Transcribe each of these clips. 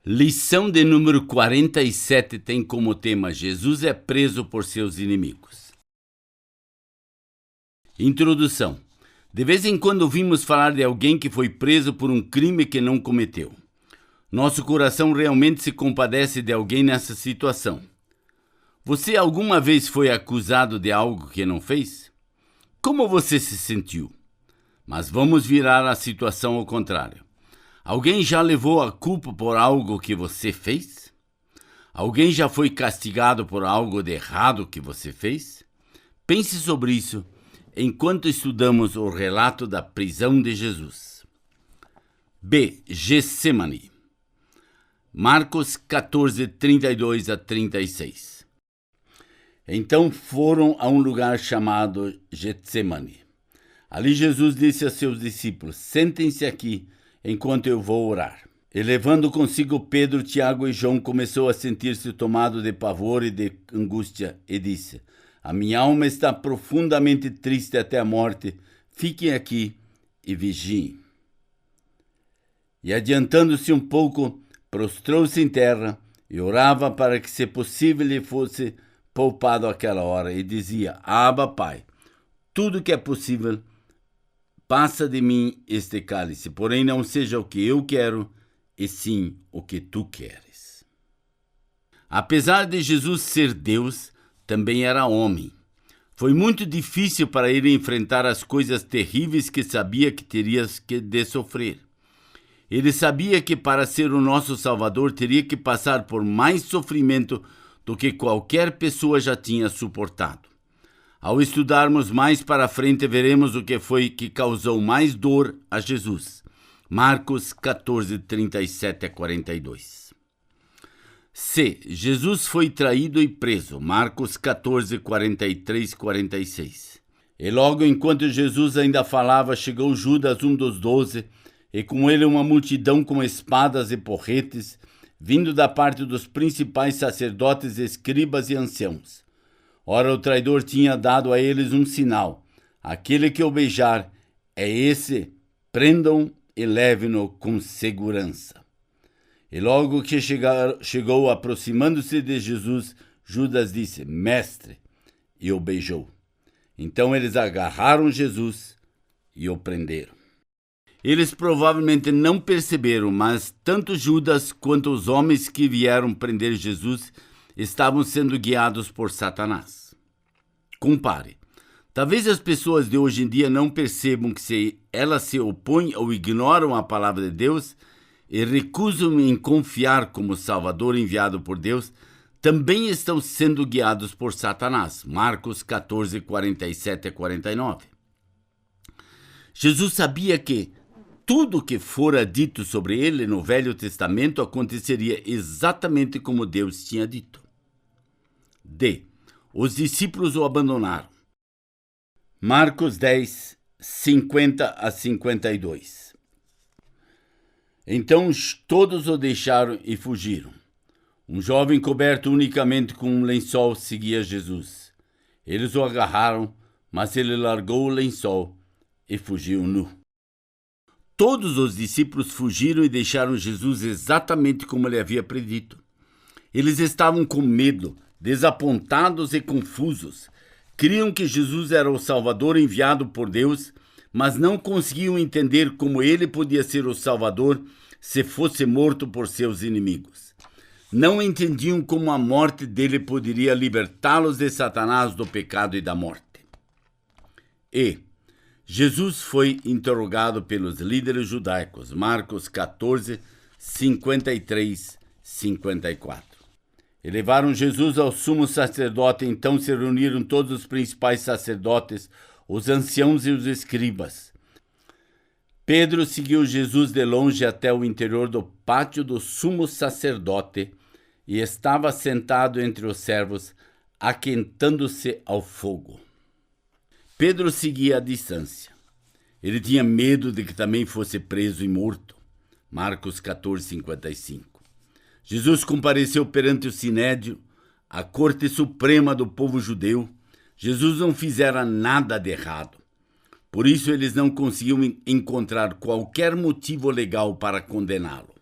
Lição de número 47 tem como tema: Jesus é preso por seus inimigos. Introdução. De vez em quando ouvimos falar de alguém que foi preso por um crime que não cometeu. Nosso coração realmente se compadece de alguém nessa situação. Você alguma vez foi acusado de algo que não fez? Como você se sentiu? Mas vamos virar a situação ao contrário. Alguém já levou a culpa por algo que você fez? Alguém já foi castigado por algo de errado que você fez? Pense sobre isso enquanto estudamos o relato da prisão de Jesus. B. Getsemane. Marcos 14, 32 a 36. Então foram a um lugar chamado Getsemane. Ali Jesus disse a seus discípulos: sentem-se aqui enquanto eu vou orar. E levando consigo Pedro, Tiago e João, começou a sentir-se tomado de pavor e de angústia, e disse: a minha alma está profundamente triste até a morte, fiquem aqui e vigiem. E adiantando-se um pouco, prostrou-se em terra e orava para que, se possível, lhe fosse poupado aquela hora, e dizia: Abba, Pai, tudo que é possível, passa de mim este cálice, porém não seja o que eu quero, e sim o que tu queres. Apesar de Jesus ser Deus, também era homem. Foi muito difícil para ele enfrentar as coisas terríveis que sabia que teria de sofrer. Ele sabia que para ser o nosso Salvador teria que passar por mais sofrimento do que qualquer pessoa já tinha suportado. Ao estudarmos mais para frente, veremos o que foi que causou mais dor a Jesus. Marcos 14, 37 a 42. C. Jesus foi traído e preso. Marcos 14, 43 e 46. E logo enquanto Jesus ainda falava, chegou Judas, um dos 12, e com ele uma multidão com espadas e porretes, vindo da parte dos principais sacerdotes, escribas e anciãos. Ora, o traidor tinha dado a eles um sinal: aquele que o beijar é esse, prendam e levem-no com segurança. E logo que chegou, aproximando-se de Jesus, Judas disse: Mestre, e o beijou. Então eles agarraram Jesus e o prenderam. Eles provavelmente não perceberam, mas tanto Judas quanto os homens que vieram prender Jesus estavam sendo guiados por Satanás. Compare. Talvez as pessoas de hoje em dia não percebam que se elas se opõem ou ignoram a palavra de Deus e recusam em confiar como Salvador enviado por Deus, também estão sendo guiados por Satanás. Marcos 14, 47 a 49. Jesus sabia que tudo o que fora dito sobre ele no Velho Testamento aconteceria exatamente como Deus tinha dito. D. Os discípulos o abandonaram. Marcos 10, 50 a 52. Então todos o deixaram e fugiram. Um jovem coberto unicamente com um lençol seguia Jesus. Eles o agarraram, mas ele largou o lençol e fugiu nu. Todos os discípulos fugiram e deixaram Jesus exatamente como ele havia predito. Eles estavam com medo, desapontados e confusos. Criam que Jesus era o Salvador enviado por Deus, mas não conseguiam entender como ele podia ser o Salvador se fosse morto por seus inimigos. Não entendiam como a morte dele poderia libertá-los de Satanás, do pecado e da morte. E Jesus foi interrogado pelos líderes judaicos. Marcos 14, 53, 54. E levaram Jesus ao sumo sacerdote. Então se reuniram todos os principais sacerdotes, os anciãos e os escribas. Pedro seguiu Jesus de longe até o interior do pátio do sumo sacerdote e estava sentado entre os servos, aquentando-se ao fogo. Pedro seguia à distância. Ele tinha medo de que também fosse preso e morto. Marcos 14, 55. Jesus compareceu perante o sinédrio, a corte suprema do povo judeu, Jesus não fizera nada de errado. Por isso eles não conseguiam encontrar qualquer motivo legal para condená-lo.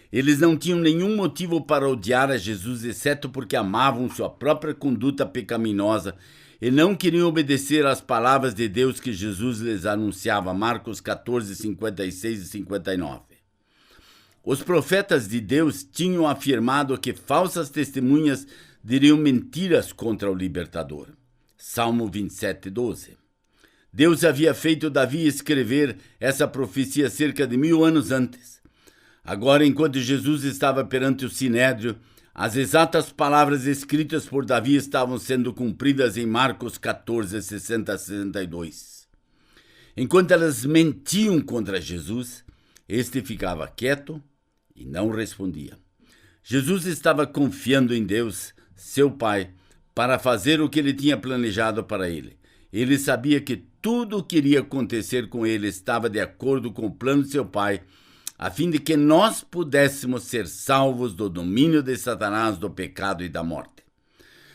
Eles não tinham nenhum motivo para odiar a Jesus, exceto porque amavam sua própria conduta pecaminosa e não queriam obedecer às palavras de Deus que Jesus lhes anunciava. Marcos 14, 56 e 59. Os profetas de Deus tinham afirmado que falsas testemunhas diriam mentiras contra o libertador. Salmo 27, 12. Deus havia feito Davi escrever essa profecia cerca de 1000 anos antes. Agora, enquanto Jesus estava perante o Sinédrio, as exatas palavras escritas por Davi estavam sendo cumpridas em Marcos 14, 60 a 62. Enquanto elas mentiam contra Jesus, este ficava quieto e não respondia. Jesus estava confiando em Deus, seu Pai, para fazer o que ele tinha planejado para ele. Ele sabia que tudo o que iria acontecer com ele estava de acordo com o plano de seu Pai, a fim de que nós pudéssemos ser salvos do domínio de Satanás, do pecado e da morte.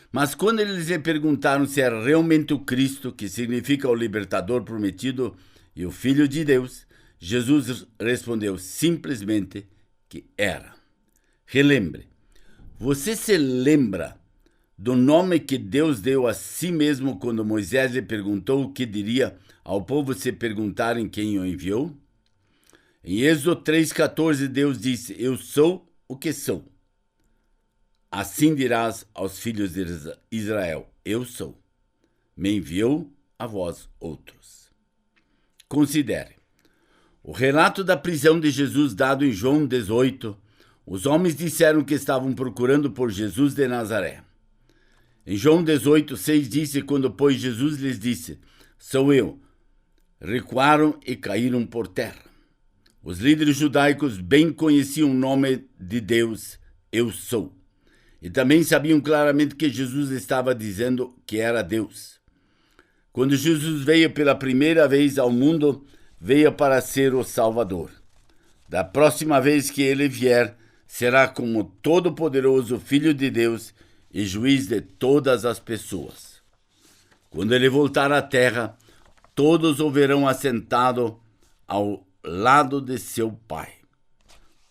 Mas quando eles lhe perguntaram se era realmente o Cristo, que significa o libertador prometido e o Filho de Deus, Jesus respondeu simplesmente que era. Relembre, você se lembra do nome que Deus deu a si mesmo quando Moisés lhe perguntou o que diria ao povo se perguntarem quem o enviou? Em Êxodo 3,14, Deus disse: eu sou o que sou. Assim dirás aos filhos de Israel: eu sou. Me enviou a vós outros. Considere. O relato da prisão de Jesus dado em João 18, os homens disseram que estavam procurando por Jesus de Nazaré. Em João 18, 6 disse, quando pois Jesus lhes disse: sou eu, recuaram e caíram por terra. Os líderes judaicos bem conheciam o nome de Deus, eu sou. E também sabiam claramente que Jesus estava dizendo que era Deus. Quando Jesus veio pela primeira vez ao mundo, veio para ser o Salvador. Da próxima vez que ele vier, será como todo-poderoso Filho de Deus e juiz de todas as pessoas. Quando ele voltar à terra, todos o verão assentado ao lado de seu Pai.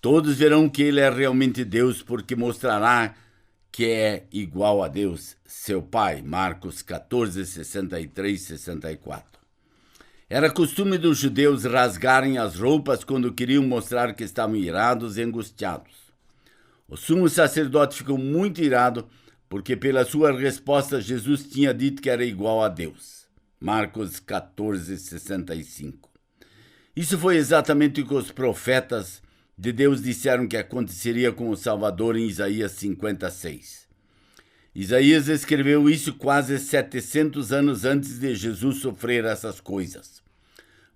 Todos verão que ele é realmente Deus, porque mostrará que é igual a Deus, seu Pai. Marcos 14, 63 e 64. Era costume dos judeus rasgarem as roupas quando queriam mostrar que estavam irados e angustiados. O sumo sacerdote ficou muito irado, porque pela sua resposta Jesus tinha dito que era igual a Deus. Marcos 14, 65. Isso foi exatamente o que os profetas de Deus disseram que aconteceria com o Salvador em Isaías 56. Isaías escreveu isso quase 700 anos antes de Jesus sofrer essas coisas.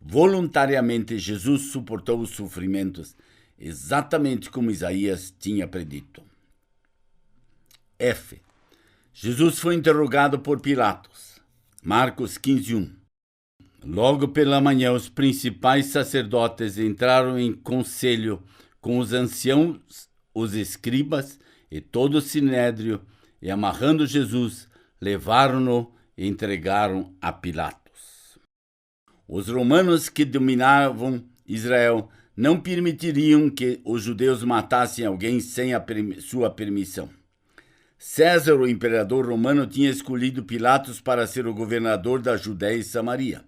Voluntariamente, Jesus suportou os sofrimentos, exatamente como Isaías tinha predito. F. Jesus foi interrogado por Pilatos. Marcos 15, 1. Logo pela manhã, os principais sacerdotes entraram em conselho com os anciãos, os escribas e todo o sinédrio, e amarrando Jesus, levaram-no e entregaram a Pilatos. Os romanos que dominavam Israel não permitiriam que os judeus matassem alguém sem sua permissão. César, o imperador romano, tinha escolhido Pilatos para ser o governador da Judéia e Samaria.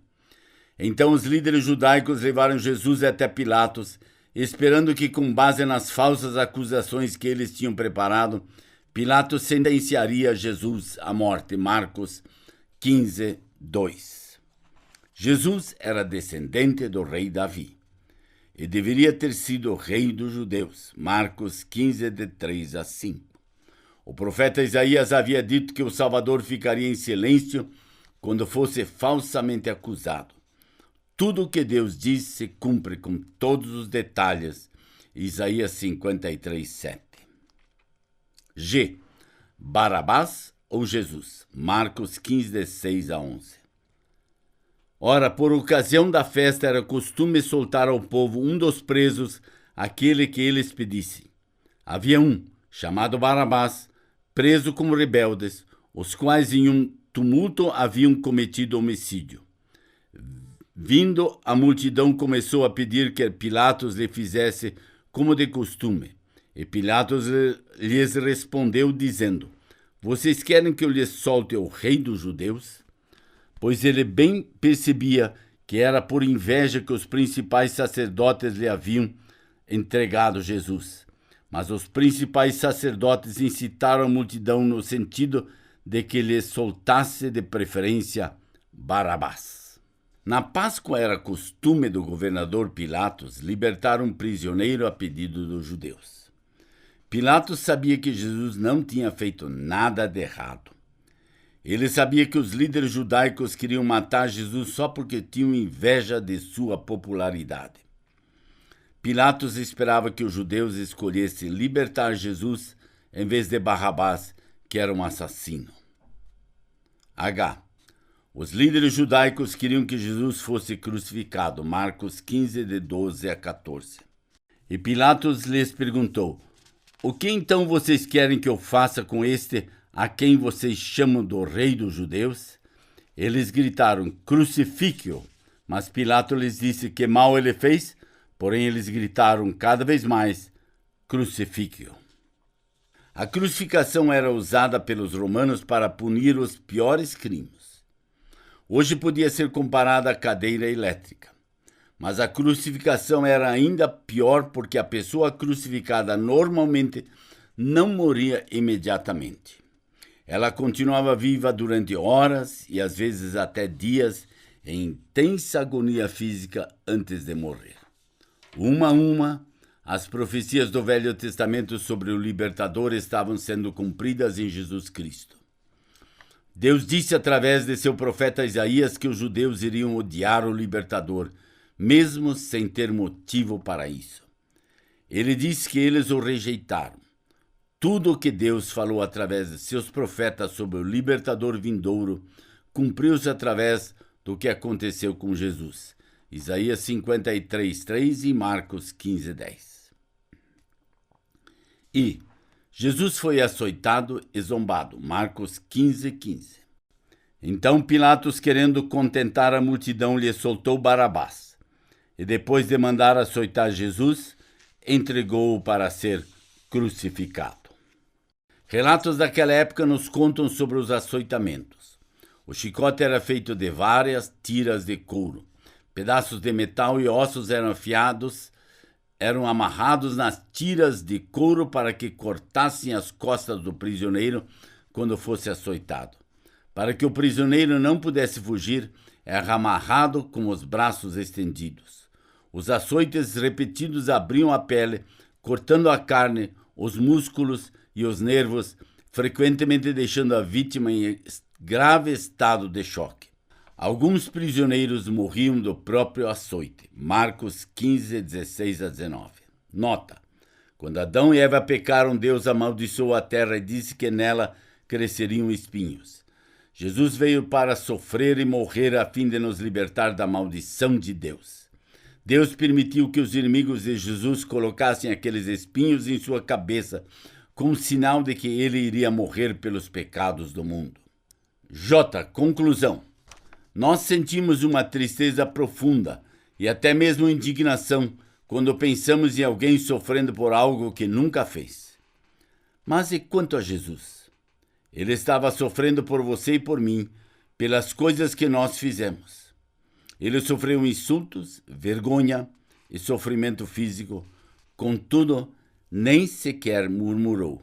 Então os líderes judaicos levaram Jesus até Pilatos, esperando que, com base nas falsas acusações que eles tinham preparado, Pilatos sentenciaria Jesus à morte. Marcos 15, 2. Jesus era descendente do rei Davi e deveria ter sido rei dos judeus. Marcos 15, de 3 a 5. O profeta Isaías havia dito que o Salvador ficaria em silêncio quando fosse falsamente acusado. Tudo o que Deus diz se cumpre com todos os detalhes. Isaías 53, 7. G. Barabás ou Jesus? Marcos 15, de 6 a 11. Ora, por ocasião da festa era costume soltar ao povo um dos presos, aquele que eles pedissem. Havia um, chamado Barabás, preso como rebeldes, os quais em um tumulto haviam cometido homicídio. Vindo, a multidão começou a pedir que Pilatos lhe fizesse como de costume. E Pilatos lhes respondeu, dizendo: Vocês querem que eu lhes solte o rei dos judeus? Pois ele bem percebia que era por inveja que os principais sacerdotes lhe haviam entregado Jesus. Mas os principais sacerdotes incitaram a multidão no sentido de que lhes soltasse de preferência Barabás. Na Páscoa era costume do governador Pilatos libertar um prisioneiro a pedido dos judeus. Pilatos sabia que Jesus não tinha feito nada de errado. Ele sabia que os líderes judaicos queriam matar Jesus só porque tinham inveja de sua popularidade. Pilatos esperava que os judeus escolhessem libertar Jesus em vez de Barrabás, que era um assassino. H. Os líderes judaicos queriam que Jesus fosse crucificado. Marcos 15, de 12 a 14. E Pilatos lhes perguntou: O que então vocês querem que eu faça com este a quem vocês chamam do rei dos judeus? Eles gritaram: Crucifique-o. Mas Pilatos lhes disse que mal ele fez, porém eles gritaram cada vez mais: Crucifique-o. A crucificação era usada pelos romanos para punir os piores crimes. Hoje podia ser comparada à cadeira elétrica. Mas a crucificação era ainda pior porque a pessoa crucificada normalmente não morria imediatamente. Ela continuava viva durante horas e às vezes até dias em intensa agonia física antes de morrer. Uma a uma, as profecias do Velho Testamento sobre o libertador estavam sendo cumpridas em Jesus Cristo. Deus disse através de seu profeta Isaías que os judeus iriam odiar o libertador, mesmo sem ter motivo para isso. Ele disse que eles o rejeitaram. Tudo o que Deus falou através de seus profetas sobre o libertador vindouro cumpriu-se através do que aconteceu com Jesus. Isaías 53:3 e Marcos 15:10. E Jesus foi açoitado e zombado. Marcos 15:15. Então Pilatos, querendo contentar a multidão, lhe soltou Barabás. E depois de mandar açoitar Jesus, entregou-o para ser crucificado. Relatos daquela época nos contam sobre os açoitamentos. O chicote era feito de várias tiras de couro. Pedaços de metal e ossos eram amarrados nas tiras de couro para que cortassem as costas do prisioneiro quando fosse açoitado. Para que o prisioneiro não pudesse fugir, era amarrado com os braços estendidos. Os açoites repetidos abriam a pele, cortando a carne, os músculos e os nervos, frequentemente deixando a vítima em grave estado de choque. Alguns prisioneiros morriam do próprio açoite. Marcos 15, 16 a 19. Nota: quando Adão e Eva pecaram, Deus amaldiçoou a terra e disse que nela cresceriam espinhos. Jesus veio para sofrer e morrer a fim de nos libertar da maldição de Deus. Deus permitiu que os inimigos de Jesus colocassem aqueles espinhos em sua cabeça, como sinal de que ele iria morrer pelos pecados do mundo. J. Conclusão. Nós sentimos uma tristeza profunda e até mesmo indignação quando pensamos em alguém sofrendo por algo que nunca fez. Mas e quanto a Jesus? Ele estava sofrendo por você e por mim, pelas coisas que nós fizemos. Ele sofreu insultos, vergonha e sofrimento físico, contudo, nem sequer murmurou.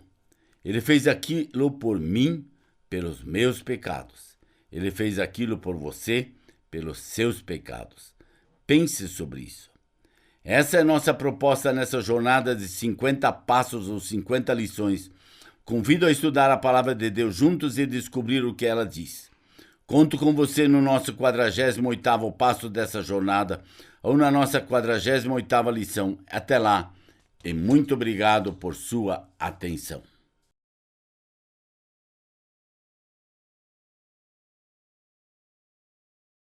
Ele fez aquilo por mim, pelos meus pecados. Ele fez aquilo por você, pelos seus pecados. Pense sobre isso. Essa é a nossa proposta nessa jornada de 50 passos ou 50 lições. Convido a estudar a palavra de Deus juntos e descobrir o que ela diz. Conto com você no nosso 48º passo dessa jornada ou na nossa 48ª lição. Até lá e muito obrigado por sua atenção.